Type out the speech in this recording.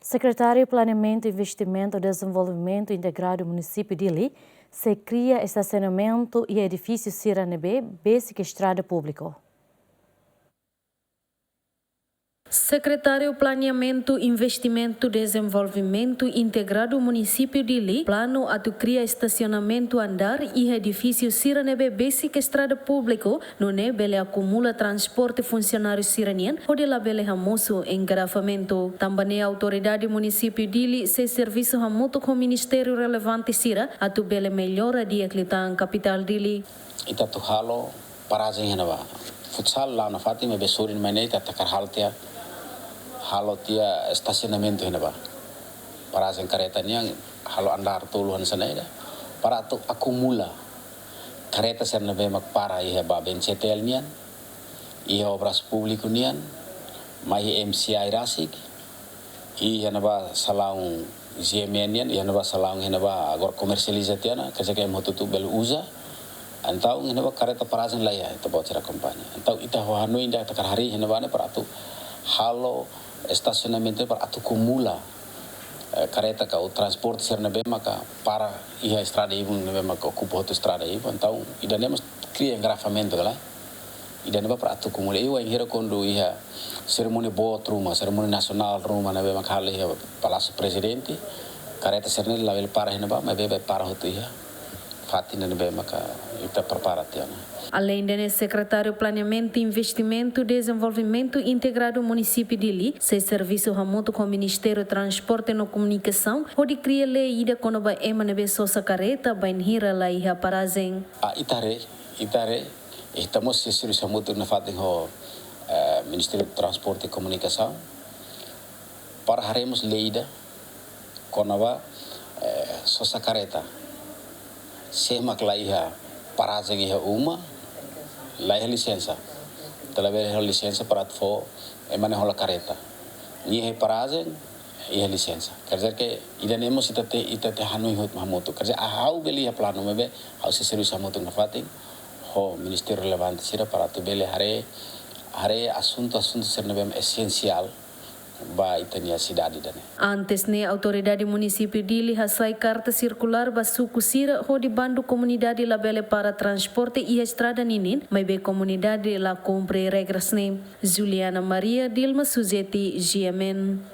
Sektreta riu Planeamentu Investimentu Dezenvolvimentu Integradu Munisi piu, sei kria estasionamentu e edifisiu sira besik estrada publiku. Sektreta riu Planeamentu Investimentu Dezenvolvimentu Integradu Munisi piu plano atu kria estasionamentu andar e edifisiu sira besik estrada publiku nune bele acumula transporte funcionário siranian onde la bele hamoso engarrafamento. Também a autoridade município dili se serviço hamuto com ministério relevante sira atu bele melhora di eclitan capital dili. Ita tu halo paragem hena futsal lá na Fatima besurin mane ita takar halo tia estasionamentu hena paragem kereta niang halo andar tuluhan sana ida para tu akumula kereta serna be mak para iha ba bencetel nian iha obras publiku nian mai MCI rasik iha na ba salaung GMN nian iha na ba salaung hena ba agor komersialisatiana kerja ke motutu bel uza antau hena ba kereta paragem laya ita bocera kampanye antau ita hanu inda takar hari hena ba ne para tu halo estacionamento para atu kumula kereta kau transporte serna be maka para iha estrada ibu ne maka ocupa tu estrada ibu então idane mas cria engarrafamento lá idane ba para atu kumula iu hira kondo iha cerimônia bot rumah cerimônia nasional rumah ne be maka hale iha palácio presidente kereta serna lavel para hina ba be para hotu iha fatina ne be maka ita prepara tiana. Além de secretário Planeamentu Investimentu Dezenvolvimentu Integradu Munisi piu, se serviço hamuto com o Ministério Transporte e Comunicação, onde cria lei ida quando vai emanebe sosa careta, vai hira lá iha parazem. Itare, estamos se serviço hamuto na fatin ho Ministério Transporte e Comunicação, para haremos lei ida quando vai sosa careta, semak lá iha parazem iha uma, lá é licença. Talvez é licença para for manejar a careta. E é paragem e é licença. Quer dizer que idanemos ita te hanui hot mahamoto. Quer dizer ahau beli a plano mebe, hau se serviço hamoto na fatin, ho ministério relevante sira para tu beli hare assunto serna bem essencial. Ba itania cidade dane. Antes ne autoridade município dili hasai carta circular basuku sira ho di bandu comunidade labele para transporte e estrada ninin, mai be comunidade la cumpre regras ne. Juliana Maria Dilma Suzeti GMN.